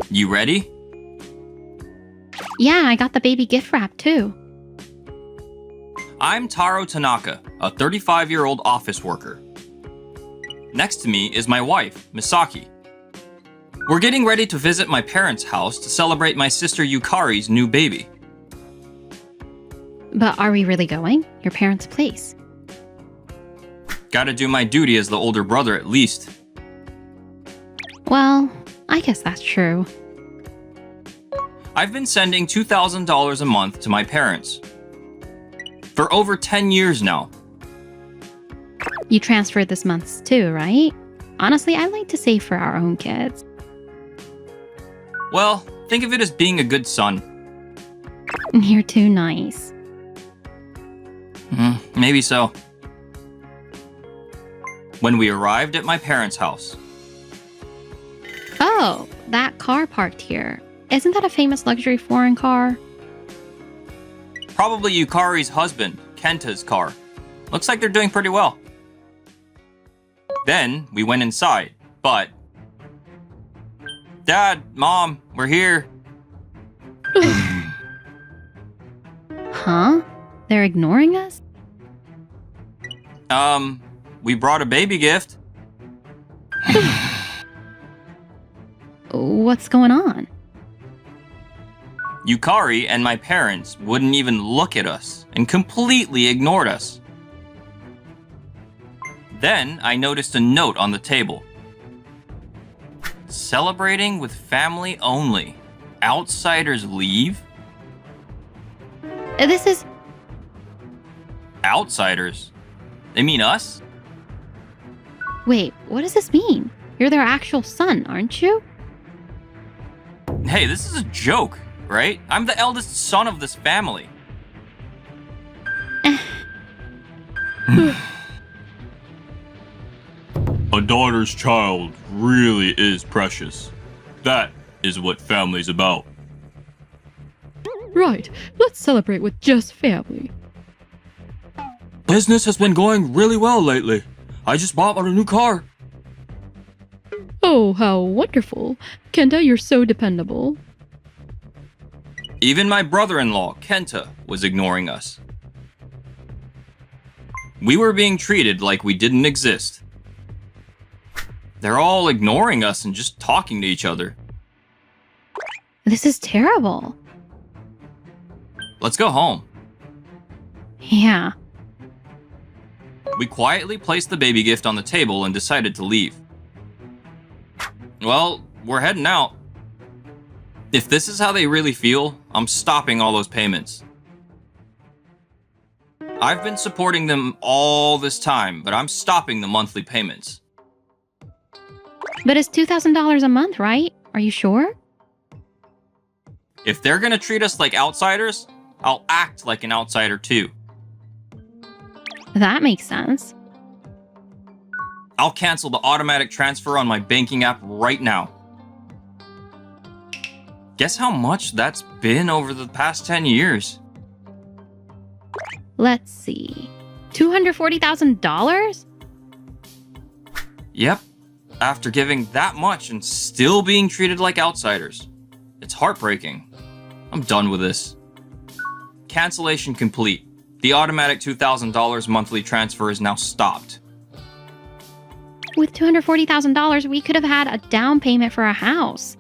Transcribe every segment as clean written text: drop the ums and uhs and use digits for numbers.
You ready? Yeah, I got the baby gift wrap too. I'm Taro Tanaka, a 35-year-old office worker. Next to me is my wife, Misaki. We're getting ready to visit my parents' house to celebrate my sister Yukari's new baby. But are we really going? Your parents' place. Gotta do my duty as the older brother at least. Well, I guess that's true. I've been sending $2,000 a month to my parents for over 10 years now. You transferred this month's too, right? Honestly, I like to save for our own kids. Well, think of it as being a good son. You're too nice. Maybe so. When we arrived at my parents' house. Oh, that car parked here. Isn't that a famous luxury foreign car? Probably Yukari's husband, Kenta's car. Looks like they're doing pretty well. Then we went inside, but... Dad, Mom, we're here. Huh? They're ignoring us? We brought a baby gift. What's going on? Yukari and my parents wouldn't even look at us and completely ignored us. Then I noticed a note on the table. Celebrating with family only. Outsiders leave? This is... Outsiders? They mean us? Wait, what does this mean? You're their actual son, aren't you? Hey, this is a joke, right? I'm the eldest son of this family. A daughter's child really is precious. That is what family's about. Right, let's celebrate with just family. Business has been going really well lately. I just bought a new car. Oh, how wonderful. Kenta, you're so dependable. Even my brother-in-law, Kenta, was ignoring us. We were being treated like we didn't exist. They're all ignoring us and just talking to each other. This is terrible. Let's go home. Yeah. We quietly placed the baby gift on the table and decided to leave. Well, we're heading out. If this is how they really feel, I'm stopping all those payments. I've been supporting them all this time, but I'm stopping the monthly payments. But it's $2,000 a month, right? Are you sure? If they're gonna treat us like outsiders, I'll act like an outsider too. That makes sense. I'll cancel the automatic transfer on my banking app right now. Guess how much that's been over the past 10 years? Let's see. $240,000? Yep. After giving that much and still being treated like outsiders. It's heartbreaking. I'm done with this. Cancellation complete. The automatic $2,000 monthly transfer is now stopped. With $240,000, we could have had a down payment for a house.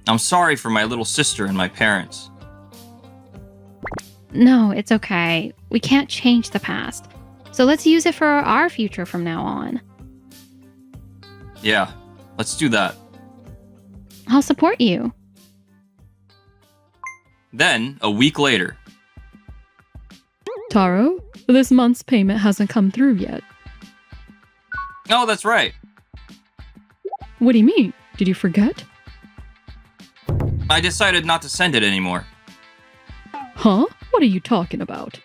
I'm sorry for my little sister and my parents. No, it's okay. We can't change the past. So let's use it for our future from now on. Yeah, let's do that. I'll support you. Then, a week later. Taro, this month's payment hasn't come through yet. Oh, that's right. What do you mean? Did you forget? I decided not to send it anymore. Huh? What are you talking about?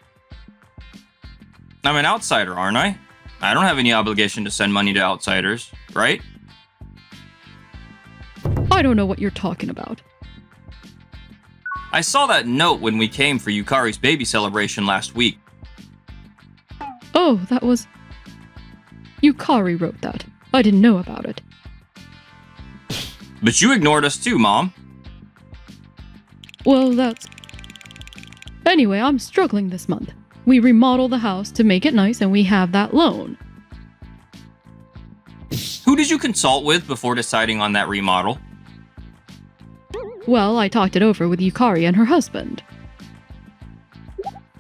I'm an outsider, aren't I? I don't have any obligation to send money to outsiders, right? I don't know what you're talking about. I saw that note when we came for Yukari's baby celebration last week. Oh, that was... Yukari wrote that. I didn't know about it. But you ignored us too, Mom. Well, that's... Anyway, I'm struggling this month. We remodeled the house to make it nice and we have that loan. Who did you consult with before deciding on that remodel? Well, I talked it over with Yukari and her husband.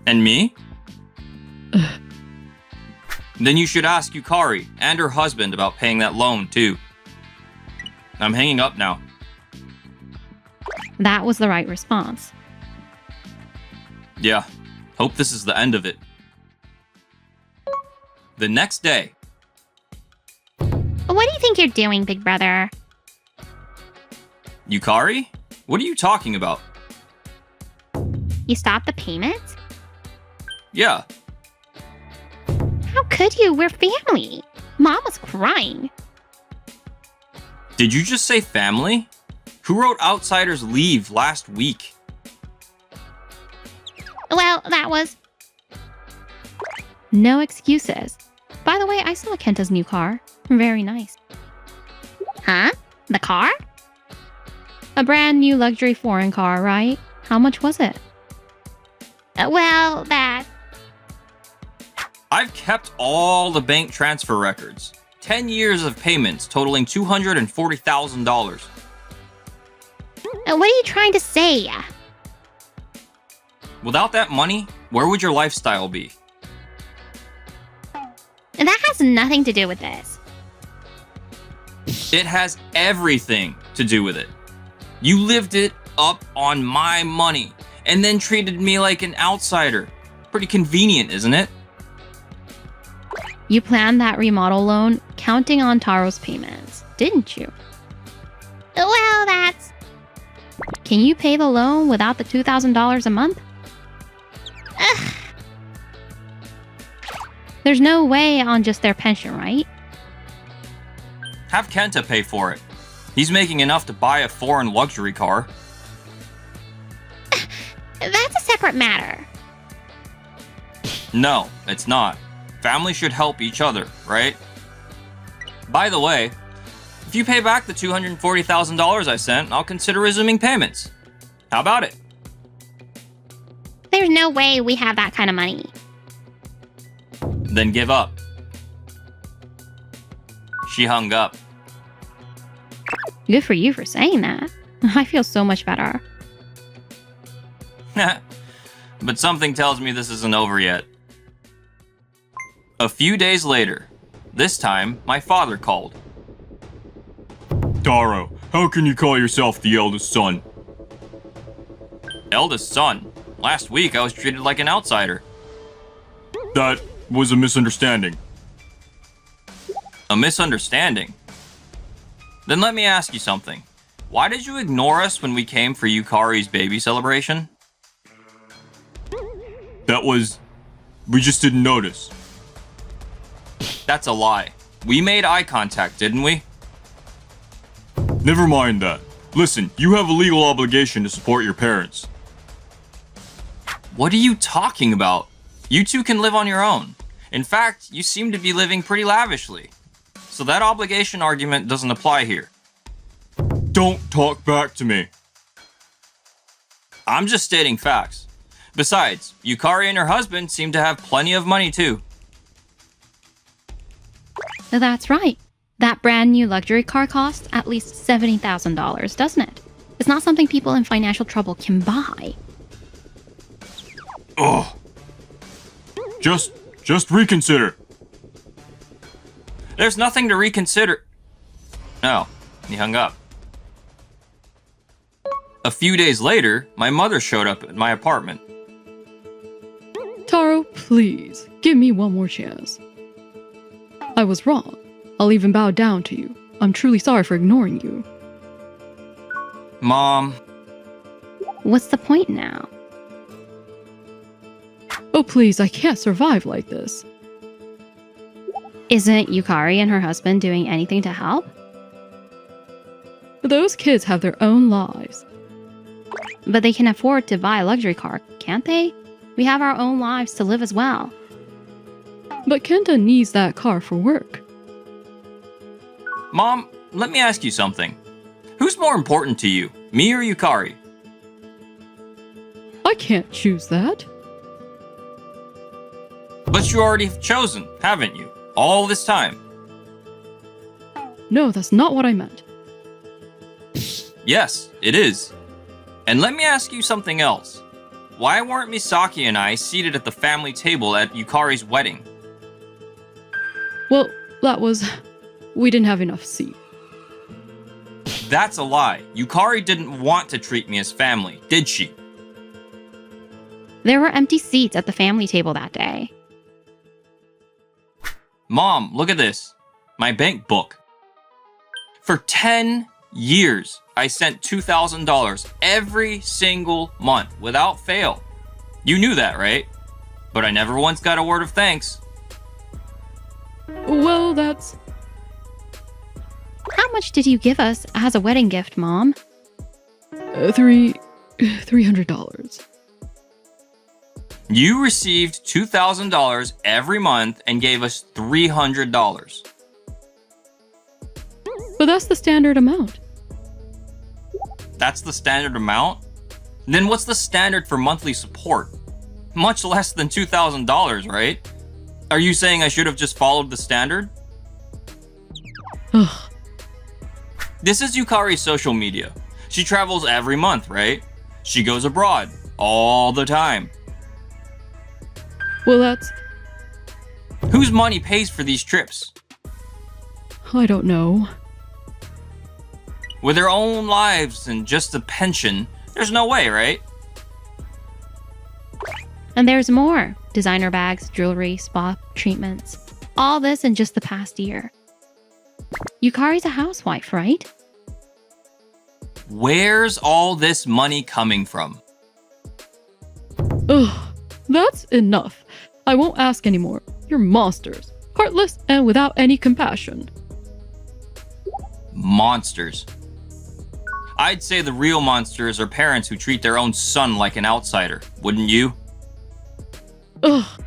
And me? Then you should ask Yukari and her husband about paying that loan too. I'm hanging up now. That was the right response. Yeah, hope this is the end of it. The next day. What do you think you're doing, big brother? Yukari? What are you talking about? You stopped the payment? Yeah, How could you? We're family. Mom was crying. did you just say family? Who wrote Outsiders Leave last week? Well, that was... No excuses. By the way, I saw Kenta's new car. Very nice. Huh? The car? A brand new luxury foreign car, right? How much was it? Well, that... I've kept all the bank transfer records. 10 years of payments totaling $240,000. What are you trying to say? Without that money, where would your lifestyle be? That has nothing to do with this. It has everything to do with it. You lived it up on my money and then treated me like an outsider. Pretty convenient, isn't it? You planned that remodel loan counting on Taro's payments, didn't you? Well, that's... Can you pay the loan without the $2,000 a month? Ugh. There's no way on just their pension, right? Have Kenta pay for it. He's making enough to buy a foreign luxury car. That's a separate matter. No, it's not. Family should help each other, right? By the way, if you pay back the $240,000 I sent, I'll consider resuming payments. How about it? There's no way we have that kind of money. Then give up. She hung up. Good for you for saying that. I feel so much better. But something tells me this isn't over yet. A few days later, this time my father called. Taro, how can you call yourself the eldest son? Eldest son? Last week I was treated like an outsider. That was a misunderstanding. A misunderstanding? Then let me ask you something. Why did you ignore us when we came for Yukari's baby celebration? We just didn't notice. That's a lie. We made eye contact, didn't we? Never mind that. Listen, you have a legal obligation to support your parents. What are you talking about? You two can live on your own. In fact, you seem to be living pretty lavishly. So that obligation argument doesn't apply here. Don't talk back to me. I'm just stating facts. Besides, Yukari and her husband seem to have plenty of money too. That's right. That brand new luxury car costs at least $70,000, doesn't it? It's not something people in financial trouble can buy. Ugh. Just reconsider. There's nothing to reconsider. Oh, he hung up. A few days later, my mother showed up at my apartment. Taro, please, give me one more chance. I was wrong. I'll even bow down to you. I'm truly sorry for ignoring you. Mom. What's the point now? Oh, please, I can't survive like this. Isn't Yukari and her husband doing anything to help? Those kids have their own lives. But they can afford to buy a luxury car, can't they? We have our own lives to live as well. But Kenta needs that car for work. Mom, let me ask you something. Who Who's more important to you, me or Yukari? I can't choose that. But you already have chosen, haven't you? All this time. No, that's not what I meant. Yes, it is. And let me ask you something else. Why weren't Misaki and I seated at the family table at Yukari's wedding? Well, we didn't have enough seat. That's a lie. Yukari didn't want to treat me as family, did she? There were empty seats at the family table that day. Mom, look at this. My bank book. For 10 years, I sent $2,000 every single month without fail. You knew that, right? But I never once got a word of thanks. Well, that's... How much did you give us as a wedding gift, Mom? $300. You received $2,000 every month and gave us $300. But that's the standard amount. That's the standard amount? Then what's the standard for monthly support? Much less than $2,000, right? Are you saying I should have just followed the standard? Ugh. This is Yukari's social media. She travels every month, right? She goes abroad all the time. Well, that's... Whose money pays for these trips? I don't know. With their own lives and just a pension, there's no way, right? And there's more. Designer bags, jewelry, spa treatments. All this in just the past year. Yukari's a housewife, right? Where's all this money coming from? Ugh, that's enough. I won't ask anymore. You're monsters. Heartless and without any compassion. Monsters. I'd say the real monsters are parents who treat their own son like an outsider, wouldn't you? Ugh.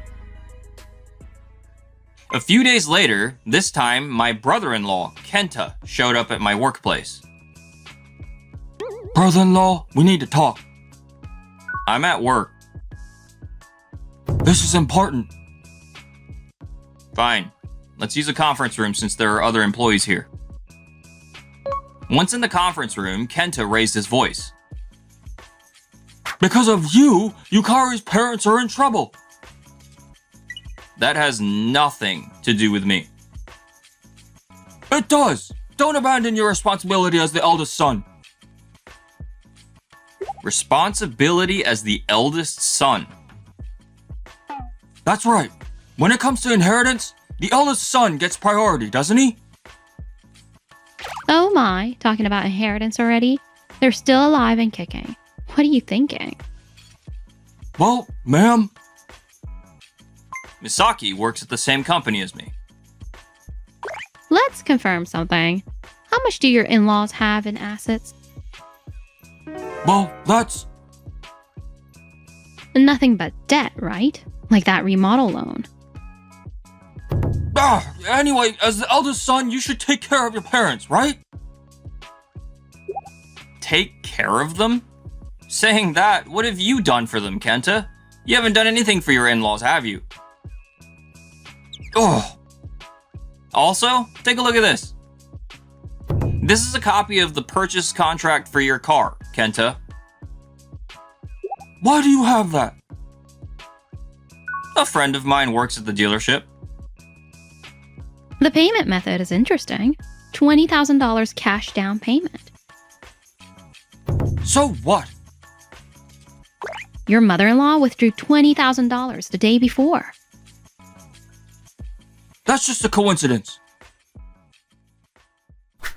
A few days later, this time my brother-in-law, Kenta, showed up at my workplace. Brother-in-law, we need to talk. I'm at work. This is important. Fine. Let's use a conference room since there are other employees here. Once in the conference room, Kenta raised his voice. Because of you, Yukari's parents are in trouble. That has nothing to do with me. It does. Don't abandon your responsibility as the eldest son. Responsibility as the eldest son. That's right. When it comes to inheritance, the eldest son gets priority, doesn't he? Oh my, talking about inheritance already? They're still alive and kicking. What are you thinking? Well, ma'am. Misaki works at the same company as me. Let's confirm something. How much do your in-laws have in assets? Well, that's... Nothing but debt, right? Like that remodel loan. Anyway, as the eldest son, you should take care of your parents, right? Take care of them? Saying that, what have you done for them, Kenta? You haven't done anything for your in-laws, have you? Ugh. Also, take a look at this. This is a copy of the purchase contract for your car, Kenta. Why do you have that? A friend of mine works at the dealership. The payment method is interesting. $20,000 cash down payment. So what? Your mother-in-law withdrew $20,000 the day before. That's just a coincidence.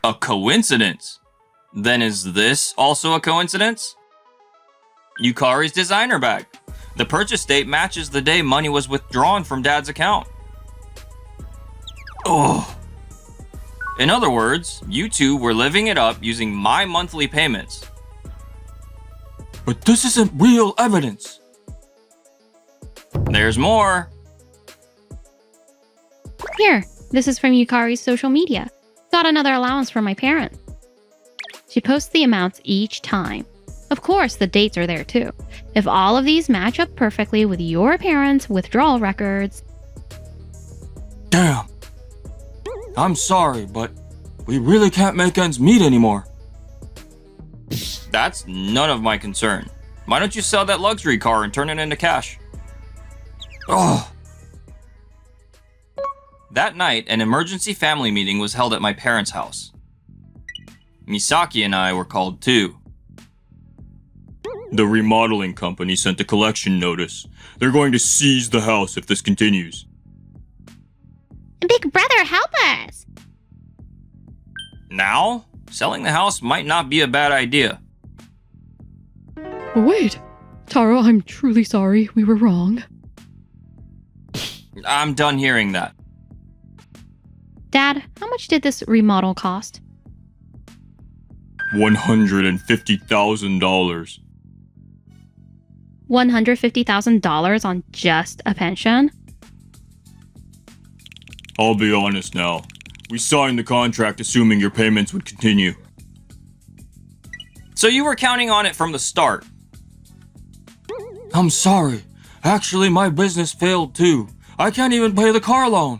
A coincidence? Then is this also a coincidence? Yukari's designer bag. The purchase date matches the day money was withdrawn from Dad's account. Oh. In other words, you two were living it up using my monthly payments. But this isn't real evidence. There's more. Here, this is from Yukari's social media. Got another allowance from my parents. She posts the amounts each time. Of course, the dates are there too. If all of these match up perfectly with your parents' withdrawal records... Damn. I'm sorry, but we really can't make ends meet anymore. That's none of my concern. Why don't you sell that luxury car and turn it into cash? Oh. That night, an emergency family meeting was held at my parents' house. Misaki and I were called too. The remodeling company sent a collection notice. They're going to seize the house if this continues. Big brother, help us! Now, selling the house might not be a bad idea. Wait, Taro, I'm truly sorry. We were wrong. I'm done hearing that. Dad, how much did this remodel cost? $150,000. $150,000 on just a pension? I'll be honest now. We signed the contract assuming your payments would continue. So you were counting on it from the start? I'm sorry. Actually, my business failed too. I can't even pay the car loan.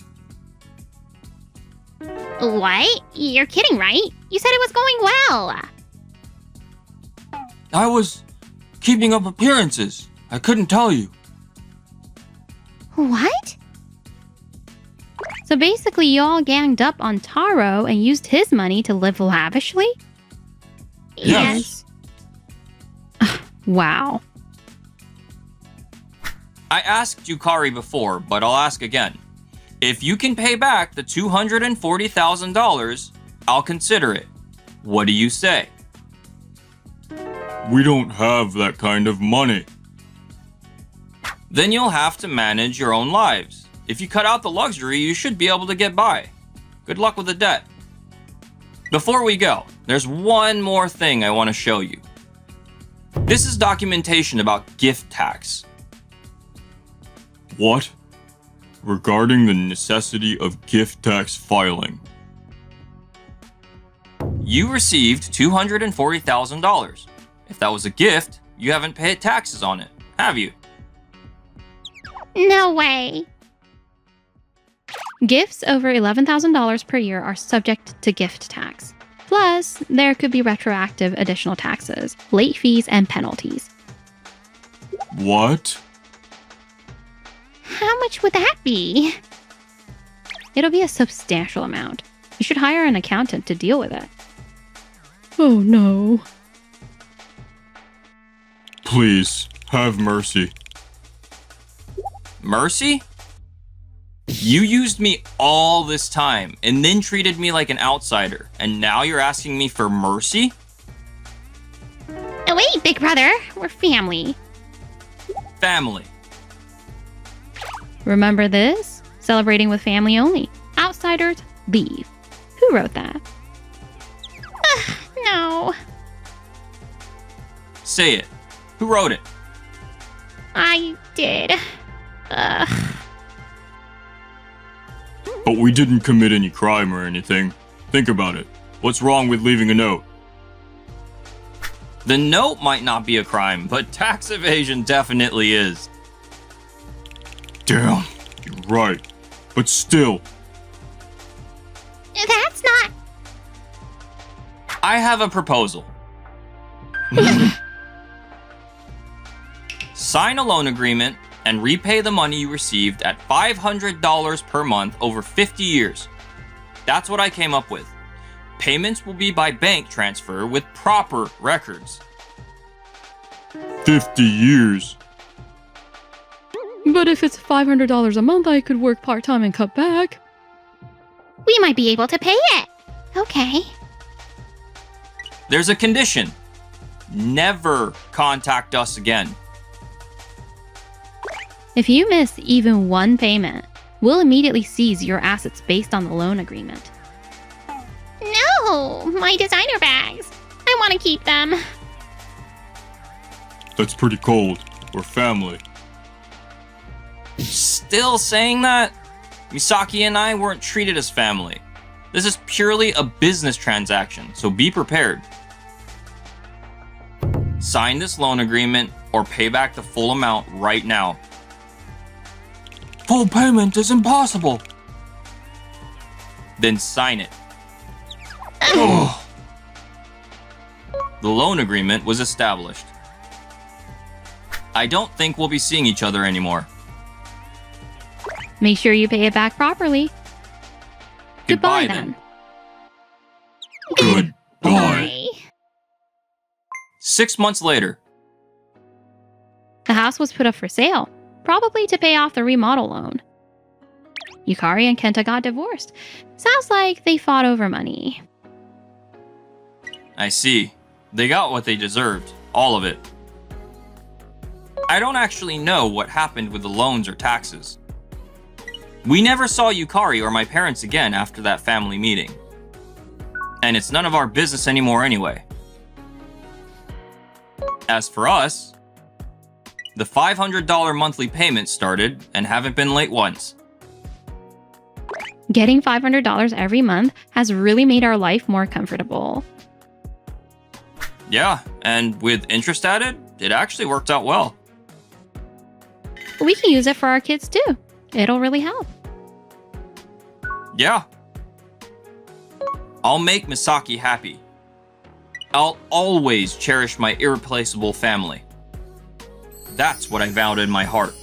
What? You're kidding, right? You said it was going well. I was keeping up appearances. I couldn't tell you. What? So basically, you all ganged up on Taro and used his money to live lavishly? Yes. Wow. I asked Yukari before, but I'll ask again. If you can pay back the $240,000, I'll consider it. What do you say? We don't have that kind of money. Then you'll have to manage your own lives. If you cut out the luxury, you should be able to get by. Good luck with the debt. Before we go, there's one more thing I want to show you. This is documentation about gift tax. What? Regarding the necessity of gift tax filing. You received $240,000. If that was a gift, you haven't paid taxes on it, have you? No way. Gifts over $11,000 per year are subject to gift tax. Plus, there could be retroactive additional taxes, late fees, and penalties. What? How much would that be? It'll be a substantial amount. You should hire an accountant to deal with it. Oh no. Please, have mercy. Mercy? You used me all this time and then treated me like an outsider, and now you're asking me for mercy? Oh, wait, big brother. We're family. Family. Remember this? Celebrating with family only. Outsiders, leave. Who wrote that? No. Say it. Who wrote it? I did. But we didn't commit any crime or anything. Think about it. What's wrong with leaving a note? The note might not be a crime, but tax evasion definitely is. Damn, you're right. But still. That's not... I have a proposal. Sign a loan agreement and repay the money you received at $500 per month over 50 years. That's what I came up with. Payments will be by bank transfer with proper records. 50 years? But if it's $500 a month, I could work part-time and cut back. We might be able to pay it. Okay. There's a condition. Never contact us again. If you miss even one payment, we'll immediately seize your assets based on the loan agreement. No! My designer bags! I want to keep them. That's pretty cold. We're family. Still saying that? Misaki and I weren't treated as family. This is purely a business transaction, so be prepared. Sign this loan agreement or pay back the full amount right now. Full payment is impossible. Then sign it. Ugh. The loan agreement was established. I don't think we'll be seeing each other anymore. Make sure you pay it back properly. Goodbye then. Goodbye. 6 months later. The house was put up for sale, probably to pay off the remodel loan. Yukari and Kenta got divorced. Sounds like they fought over money. I see. They got what they deserved. All of it. I don't actually know what happened with the loans or taxes. We never saw Yukari or my parents again after that family meeting. And it's none of our business anymore anyway. As for us, the $500 monthly payments started and haven't been late once. Getting $500 every month has really made our life more comfortable. Yeah, and with interest added, it actually worked out well. We can use it for our kids too. It'll really help. Yeah. I'll make Misaki happy. I'll always cherish my irreplaceable family. That's what I vowed in my heart.